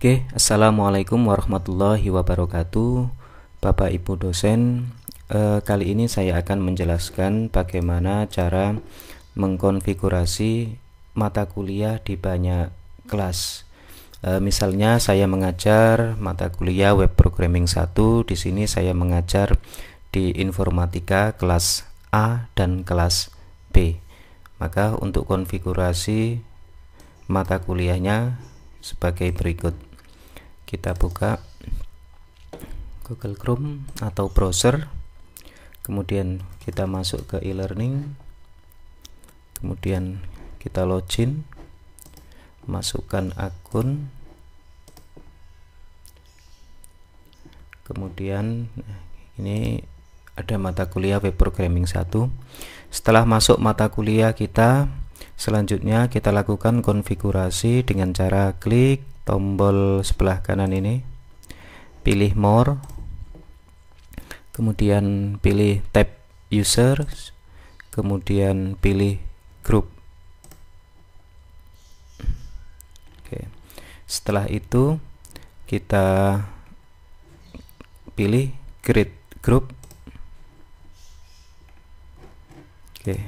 Oke, assalamualaikum warahmatullahi wabarakatuh, Bapak Ibu dosen. Kali ini saya akan menjelaskan bagaimana cara mengkonfigurasi mata kuliah di banyak kelas. Misalnya saya mengajar mata kuliah web programming 1, di sini saya mengajar di informatika kelas A dan kelas B. Maka untuk konfigurasi mata kuliahnya sebagai berikut. Kita buka Google Chrome atau browser, kemudian kita masuk ke e-learning, kemudian kita login, masukkan akun, kemudian ini ada mata kuliah web programming 1. Setelah masuk mata kuliah kita, selanjutnya kita lakukan konfigurasi dengan cara klik tombol sebelah kanan ini, pilih more, kemudian pilih tab user, kemudian pilih group. Oke. Setelah itu kita pilih create group. Oke.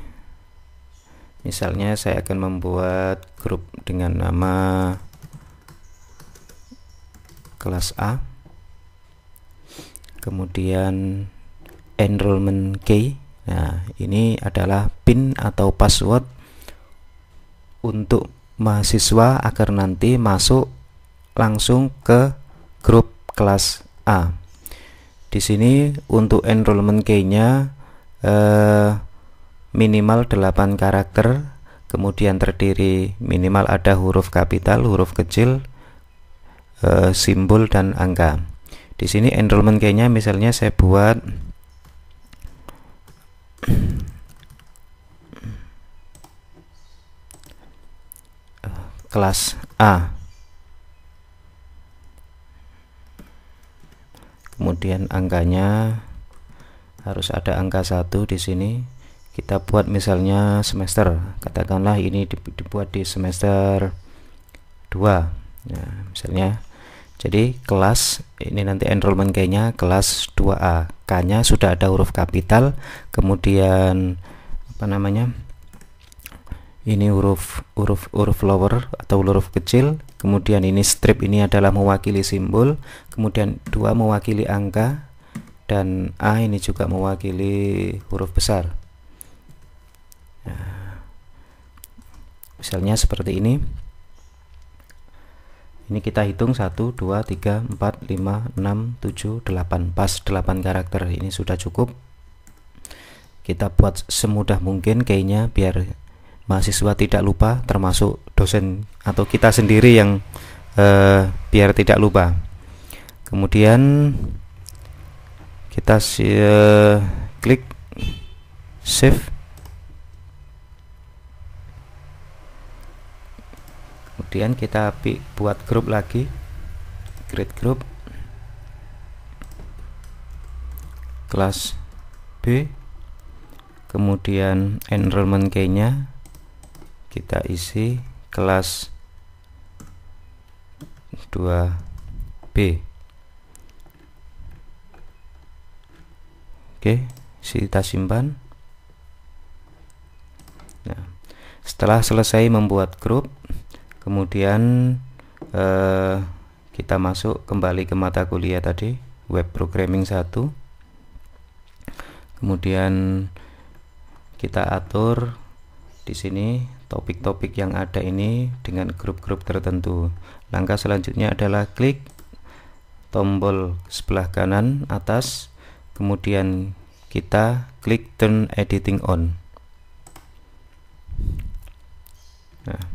Misalnya saya akan membuat grup dengan nama kelas A, kemudian enrollment key. Nah, ini adalah PIN atau password untuk mahasiswa agar nanti masuk langsung ke grup kelas A. Di sini untuk enrollment key-nya minimal 8 karakter, kemudian terdiri minimal ada huruf kapital, huruf kecil, simbol dan angka. Di sini enrollment key-nya misalnya saya buat kelas A. Kemudian angkanya harus ada angka 1 di sini. Kita buat misalnya semester, katakanlah ini dibuat di semester 2. Nah, misalnya jadi kelas ini nanti enrollment key-nya kelas 2A, K-nya sudah ada huruf kapital, kemudian ini huruf lower atau huruf kecil, kemudian ini strip ini adalah mewakili simbol, kemudian 2 mewakili angka, dan A ini juga mewakili huruf besar. Nah, misalnya seperti ini. Ini kita hitung 1, 2, 3, 4, 5, 6, 7, 8. Pas 8 karakter ini sudah cukup. Kita buat semudah mungkin kayaknya biar mahasiswa tidak lupa, termasuk dosen atau kita sendiri yang biar tidak lupa. Kemudian kita klik save. Kemudian kita buat grup lagi, create group kelas B, kemudian enrollment key-nya kita isi kelas 2B. Oke, kita simpan. Nah, setelah selesai membuat grup, kemudian kita masuk kembali ke mata kuliah tadi, web programming 1. Kemudian kita atur di sini topik-topik yang ada ini dengan grup-grup tertentu. Langkah selanjutnya adalah klik tombol sebelah kanan atas, kemudian kita klik turn editing on. Nah,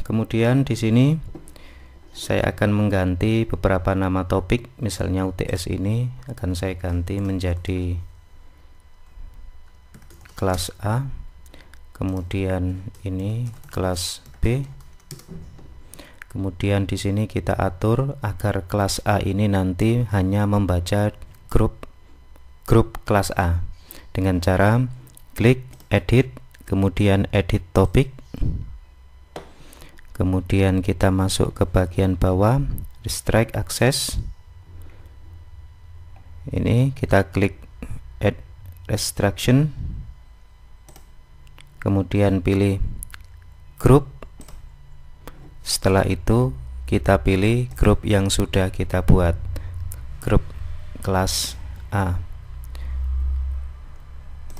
kemudian di sini saya akan mengganti beberapa nama topik, misalnya UTS ini akan saya ganti menjadi kelas A, kemudian ini kelas B. Kemudian di sini kita atur agar kelas A ini nanti hanya membaca grup kelas A dengan cara klik edit, kemudian edit topik, kemudian kita masuk ke bagian bawah restrict access. Ini kita klik add restriction, kemudian pilih group. Setelah itu kita pilih grup yang sudah kita buat, grup kelas A,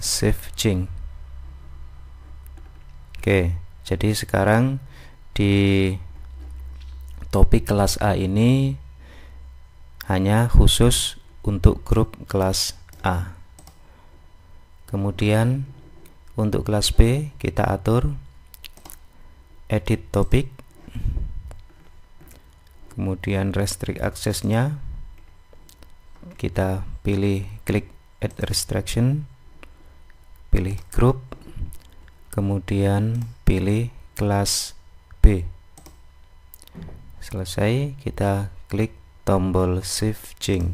save change. Oke, jadi sekarang di topik kelas A ini hanya khusus untuk grup kelas A. Kemudian untuk kelas B kita atur edit topik, kemudian restrict aksesnya kita pilih klik add restriction, pilih grup, kemudian pilih kelas B. Selesai, kita klik tombol save change.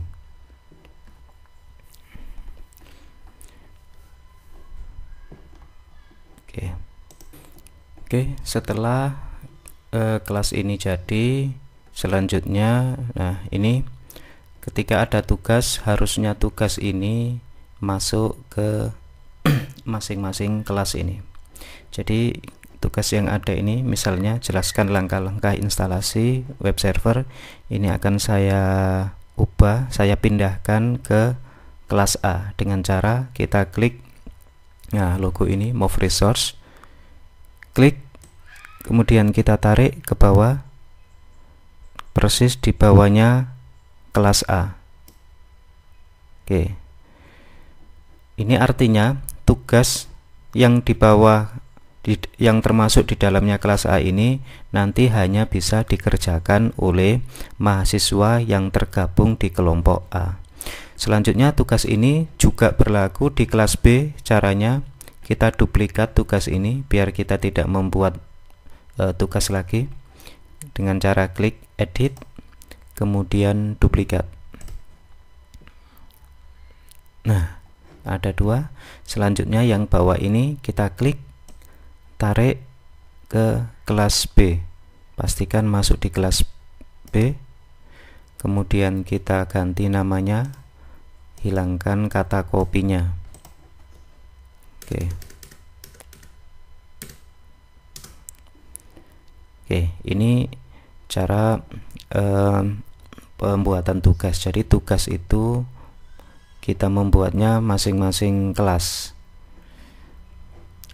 Oke, setelah kelas ini jadi, selanjutnya nah ini ketika ada tugas, harusnya tugas ini masuk ke masing-masing kelas ini. Jadi tugas yang ada ini misalnya jelaskan langkah-langkah instalasi web server, ini akan saya ubah, saya pindahkan ke kelas A dengan cara kita klik logo ini move resource, klik, kemudian kita tarik ke bawah persis di bawahnya kelas A. Oke, ini artinya tugas yang di bawah yang termasuk di dalamnya kelas A ini nanti hanya bisa dikerjakan oleh mahasiswa yang tergabung di kelompok A. Selanjutnya tugas ini juga berlaku di kelas B. Caranya kita duplikat tugas ini biar kita tidak membuat tugas lagi dengan cara klik edit, kemudian duplikat. Nah, ada dua. Selanjutnya yang bawah ini kita klik, tarik ke kelas B, pastikan masuk di kelas B, kemudian kita ganti namanya, hilangkan kata kopinya. Oke, ini cara pembuatan tugas. Jadi tugas itu kita membuatnya masing-masing kelas,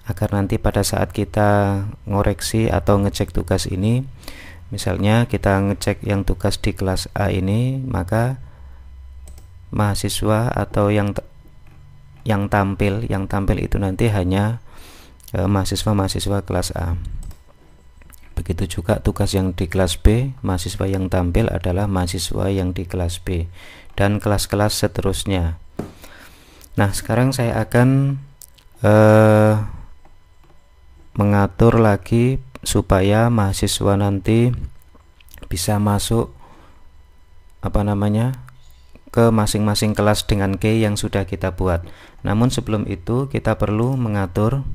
agar nanti pada saat kita ngoreksi atau ngecek tugas ini, misalnya kita ngecek yang tugas di kelas A ini, maka mahasiswa atau yang tampil itu nanti hanya mahasiswa kelas A. Begitu juga tugas yang di kelas B, mahasiswa yang tampil adalah mahasiswa yang di kelas B, dan kelas-kelas seterusnya. Nah, sekarang saya akan mengatur lagi supaya mahasiswa nanti bisa masuk ke masing-masing kelas dengan key yang sudah kita buat. Namun sebelum itu kita perlu mengatur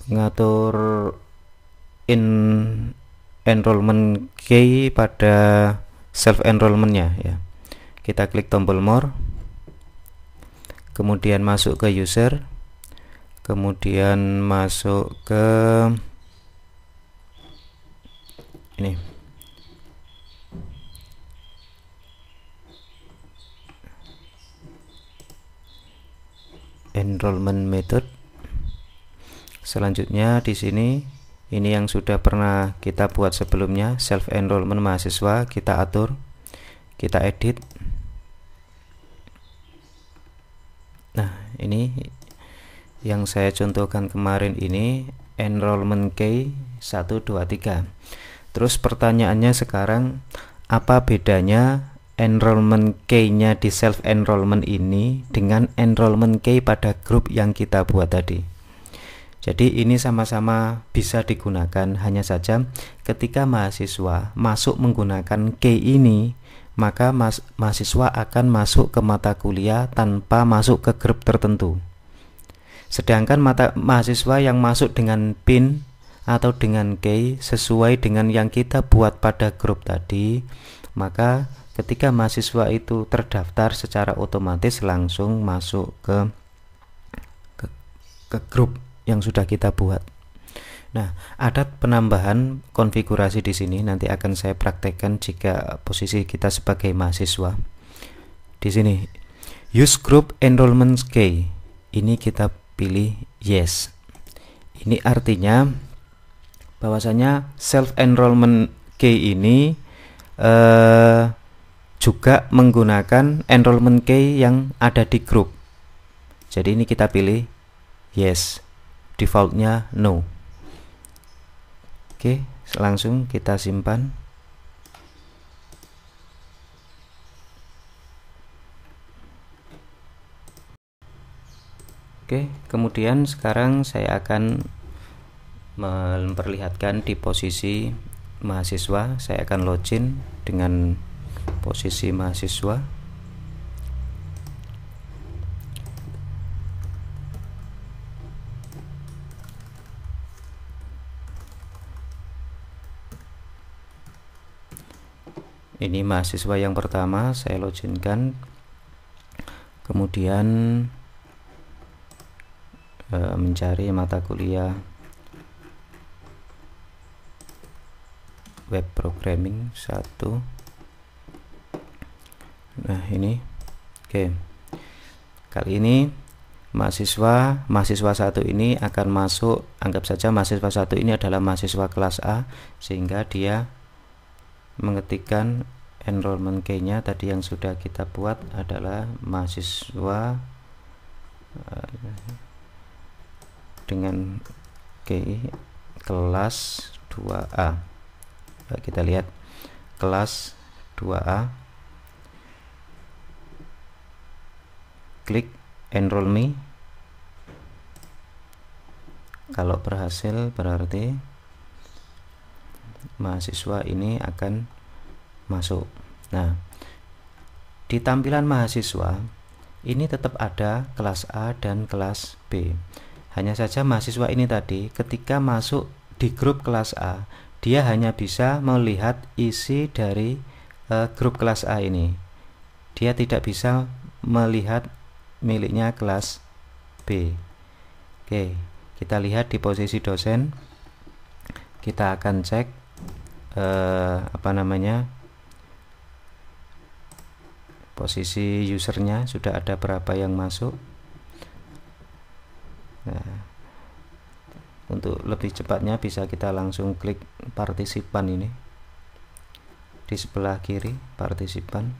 mengatur enrollment key pada self enrollmentnya ya. Kita klik tombol more, kemudian masuk ke user, kemudian masuk ke ini enrollment method. Selanjutnya di sini ini yang sudah pernah kita buat sebelumnya, self enrollment mahasiswa, kita atur, kita edit. Nah, ini yang saya contohkan kemarin, ini enrollment key 1 2 3. Terus pertanyaannya sekarang, apa bedanya enrollment key-nya di self enrollment ini dengan enrollment key pada grup yang kita buat tadi? Jadi ini sama-sama bisa digunakan, hanya saja ketika mahasiswa masuk menggunakan key ini, maka mahasiswa akan masuk ke mata kuliah tanpa masuk ke grup tertentu. Sedangkan mahasiswa yang masuk dengan PIN atau dengan key sesuai dengan yang kita buat pada grup tadi, maka ketika mahasiswa itu terdaftar secara otomatis langsung masuk ke grup yang sudah kita buat. Nah, ada penambahan konfigurasi di sini, nanti akan saya praktekkan jika posisi kita sebagai mahasiswa. Di sini use group enrollment key, ini kita pilih yes. Ini artinya bahwasanya self enrollment key ini juga menggunakan enrollment key yang ada di grup. Jadi ini kita pilih yes, defaultnya no. Oke, langsung kita simpan. Oke, kemudian sekarang saya akan memperlihatkan di posisi mahasiswa. Saya akan login dengan posisi mahasiswa. Ini mahasiswa yang pertama saya loginkan, kemudian mencari mata kuliah web programming 1. Nah ini oke, kali ini mahasiswa 1 ini akan masuk, anggap saja mahasiswa 1 ini adalah mahasiswa kelas A, sehingga dia mengetikkan enrollment key-nya tadi yang sudah kita buat adalah mahasiswa dengan key kelas 2A. Kita lihat kelas 2A, klik enroll me. Kalau berhasil berarti mahasiswa ini akan masuk. Nah, di tampilan mahasiswa ini tetap ada kelas A dan kelas B. Hanya saja mahasiswa ini tadi ketika masuk di grup kelas A, dia hanya bisa melihat isi dari grup kelas A ini. Dia tidak bisa melihat miliknya kelas B. Oke, kita lihat di posisi dosen. Kita akan cek posisi usernya sudah ada berapa yang masuk. Nah, untuk lebih cepatnya bisa kita langsung klik partisipan ini di sebelah kiri, partisipan.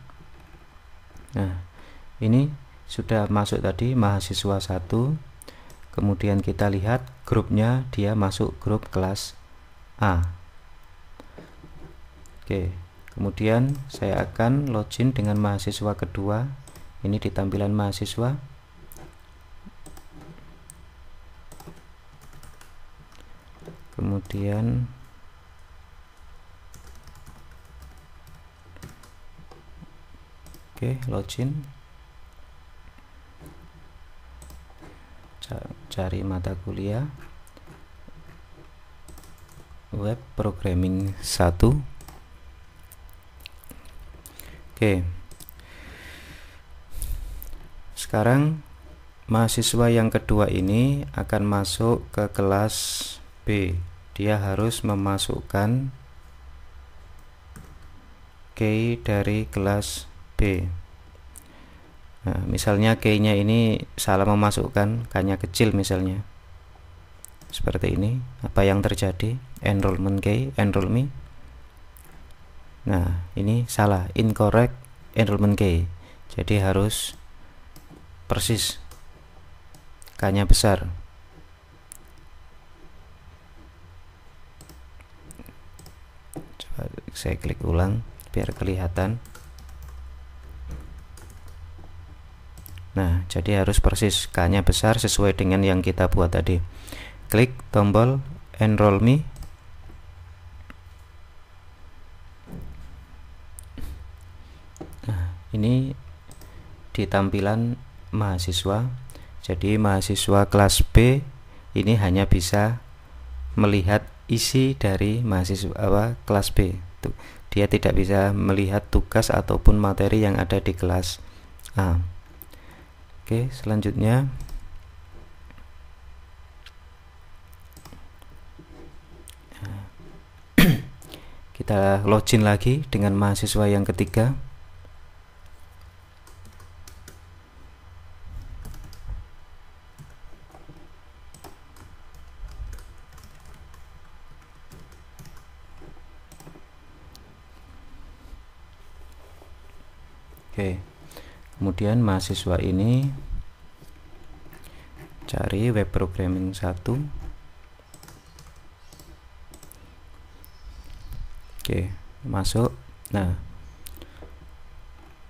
Nah, ini sudah masuk tadi mahasiswa 1. Kemudian kita lihat grupnya, dia masuk grup kelas A. Oke, kemudian saya akan login dengan mahasiswa kedua. Ini di tampilan mahasiswa. Kemudian login, cari mata kuliah web programming 1. Sekarang mahasiswa yang kedua ini akan masuk ke kelas B. Dia harus memasukkan key dari kelas B. Nah, misalnya key-nya ini salah memasukkan, kayaknya kecil misalnya. Seperti ini, apa yang terjadi? Enrollment key, enroll me. Nah, ini salah, incorrect enrollment key. Jadi harus persis, kayaknya besar. Saya klik ulang biar kelihatan. Nah, jadi harus persis, K-nya besar sesuai dengan yang kita buat tadi. Klik tombol enroll me. Nah, ini di tampilan mahasiswa. Jadi mahasiswa kelas B ini hanya bisa melihat isi dari mahasiswa kelas B. Dia tidak bisa melihat tugas ataupun materi yang ada di kelas A. Oke, selanjutnya kita login lagi dengan mahasiswa yang ketiga. Oke, kemudian mahasiswa ini cari web programming 1. Oke, masuk. Nah,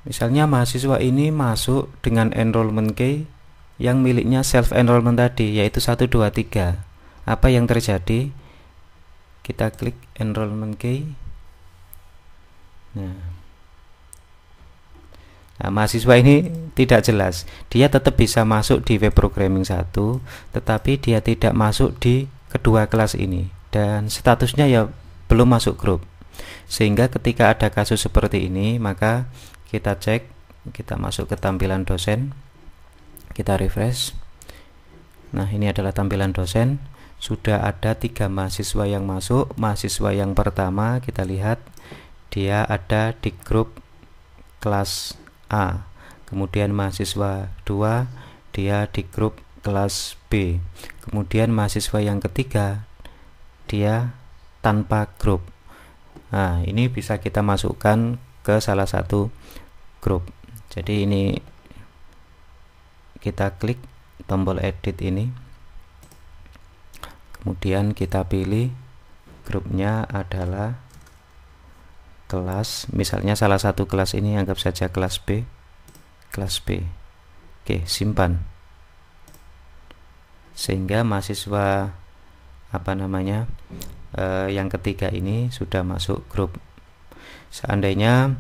misalnya mahasiswa ini masuk dengan enrollment key yang miliknya self enrollment tadi, yaitu 1, 2, 3. Apa yang terjadi? Kita klik enrollment key. Nah, mahasiswa ini tidak jelas. Dia tetap bisa masuk di web programming 1, tetapi dia tidak masuk di kedua kelas ini, dan statusnya ya belum masuk grup. Sehingga ketika ada kasus seperti ini, maka kita cek, kita masuk ke tampilan dosen, kita refresh. Nah, ini adalah tampilan dosen. Sudah ada 3 mahasiswa yang masuk. Mahasiswa yang pertama kita lihat dia ada di grup kelas A. Kemudian mahasiswa 2 dia di grup kelas B. Kemudian mahasiswa yang ketiga dia tanpa grup. Nah, ini bisa kita masukkan ke salah satu grup. Jadi ini kita klik tombol edit ini, kemudian kita pilih grupnya adalah kelas, misalnya salah satu kelas ini anggap saja kelas B. Oke, simpan. Sehingga mahasiswa yang ketiga ini sudah masuk grup. Seandainya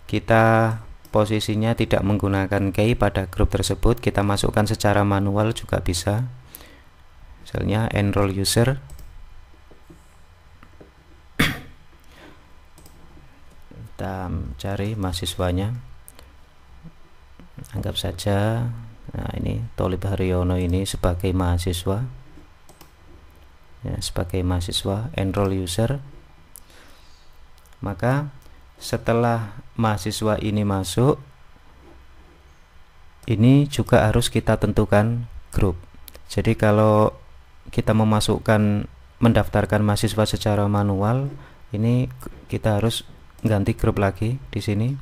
kita posisinya tidak menggunakan key pada grup tersebut, kita masukkan secara manual juga bisa. Misalnya enroll user, kita cari mahasiswanya, anggap saja ini Tholib Haryono ini sebagai mahasiswa ya, sebagai mahasiswa enroll user. Maka setelah mahasiswa ini masuk, ini juga harus kita tentukan grup. Jadi kalau kita mendaftarkan mahasiswa secara manual, ini kita harus ganti grup lagi di sini,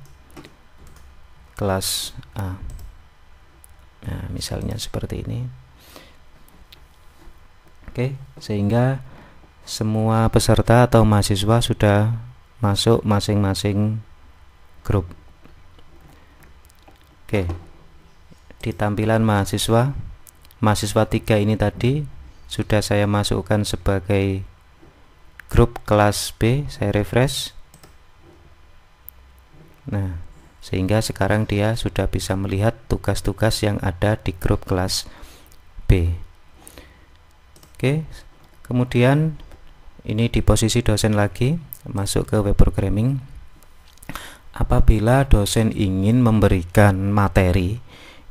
kelas A. Nah, misalnya seperti ini. Oke, sehingga semua peserta atau mahasiswa sudah masuk masing-masing grup. Oke, di tampilan mahasiswa 3 ini tadi sudah saya masukkan sebagai grup kelas B. Saya refresh. Nah, sehingga sekarang dia sudah bisa melihat tugas-tugas yang ada di grup kelas B. Oke, kemudian ini di posisi dosen lagi, masuk ke web programming. Apabila dosen ingin memberikan materi,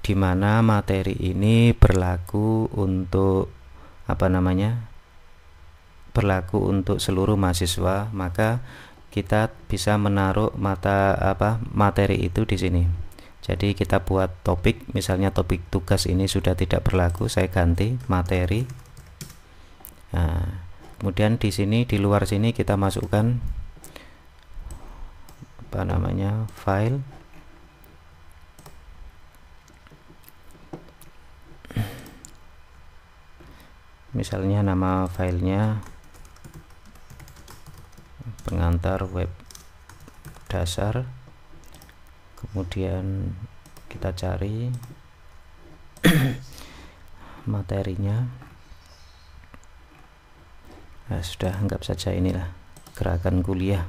di mana materi ini berlaku untuk berlaku untuk seluruh mahasiswa, maka kita bisa menaruh materi itu di sini. Jadi kita buat topik, misalnya topik tugas ini sudah tidak berlaku, saya ganti materi. Nah, kemudian di sini, di luar sini kita masukkan file. Misalnya nama filenya pengantar web dasar, kemudian kita cari materinya. Nah, sudah, anggap saja inilah gerakan kuliah,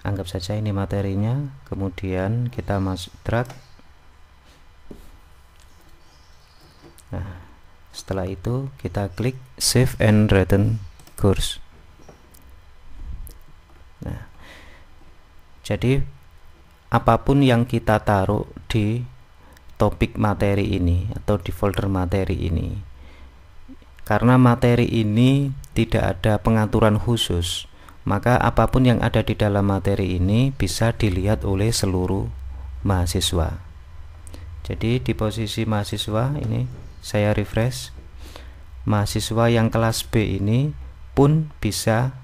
anggap saja ini materinya. Kemudian kita drag Nah, setelah itu kita klik save and return course. Nah, jadi apapun yang kita taruh di topik materi ini atau di folder materi ini, karena materi ini tidak ada pengaturan khusus, maka apapun yang ada di dalam materi ini bisa dilihat oleh seluruh mahasiswa. Jadi di posisi mahasiswa ini saya refresh, mahasiswa yang kelas B ini pun bisa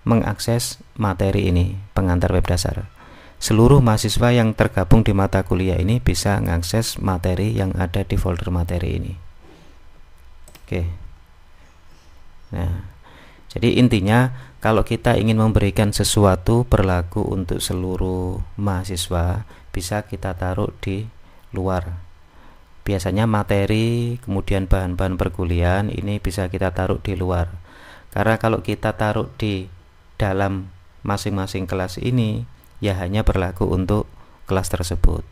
mengakses materi ini, pengantar web dasar. Seluruh mahasiswa yang tergabung di mata kuliah ini bisa mengakses materi yang ada di folder materi ini. Oke. Nah, jadi intinya kalau kita ingin memberikan sesuatu berlaku untuk seluruh mahasiswa, bisa kita taruh di luar. Biasanya materi kemudian bahan-bahan perkuliahan ini bisa kita taruh di luar, karena kalau kita taruh di dalam masing-masing kelas ini ya hanya berlaku untuk kelas tersebut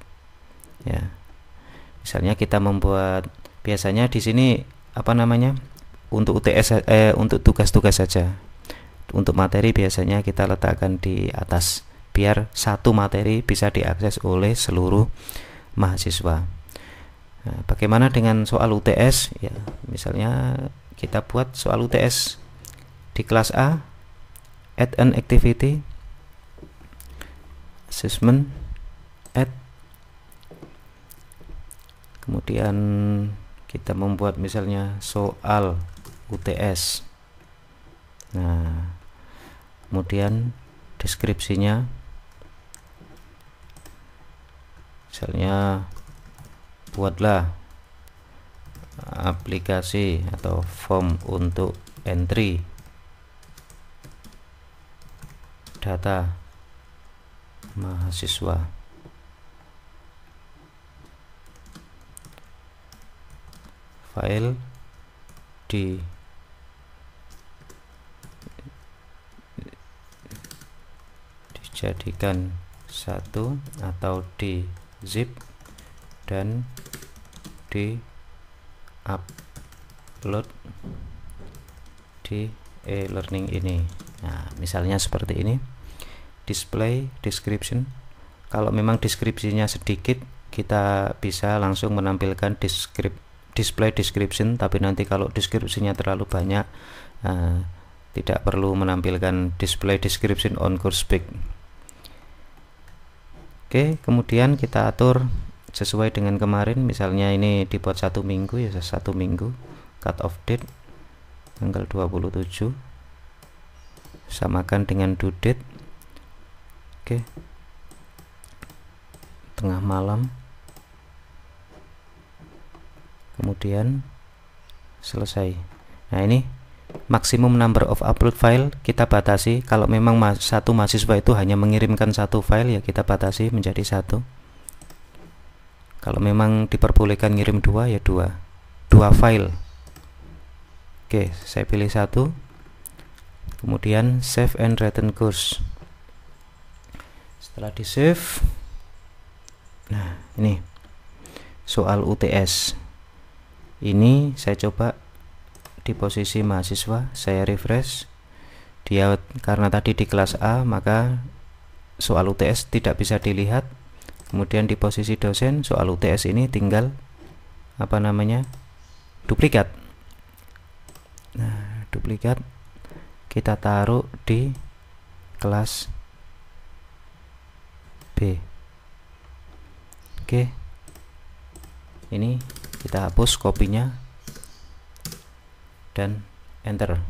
ya. Misalnya kita membuat, biasanya di sini apa namanya, untuk UTS untuk tugas-tugas saja. Untuk materi biasanya kita letakkan di atas biar satu materi bisa diakses oleh seluruh mahasiswa. Nah, bagaimana dengan soal UTS ya? Misalnya kita buat soal UTS di kelas A, add an activity, assessment, add, kemudian kita membuat misalnya soal UTS. Nah, kemudian deskripsinya misalnya buatlah aplikasi atau form untuk entry data mahasiswa. File dijadikan satu atau di zip dan di upload di e-learning ini. Nah, misalnya seperti ini. Display description, kalau memang deskripsinya sedikit kita bisa langsung menampilkan display description, tapi nanti kalau deskripsinya terlalu banyak tidak perlu menampilkan display description on course page. Oke, kemudian kita atur sesuai dengan kemarin, misalnya ini dibuat 1 minggu ya, 1 minggu, cut off date tanggal 27, samakan dengan due date. Oke, tengah malam, kemudian selesai. Nah, ini maksimum number of upload file kita batasi. Kalau memang satu mahasiswa itu hanya mengirimkan satu file ya kita batasi menjadi 1. Kalau memang diperbolehkan ngirim 2 ya 2 file. Oke, saya pilih 1, kemudian save and return course. Setelah di save, nah ini soal UTS ini saya coba di posisi mahasiswa, saya refresh dia, karena tadi di kelas A maka soal UTS tidak bisa dilihat. Kemudian di posisi dosen, soal UTS ini tinggal apa namanya, duplikat. Nah, duplikat kita taruh di kelas B. Oke, ini kita hapus kopinya dan enter.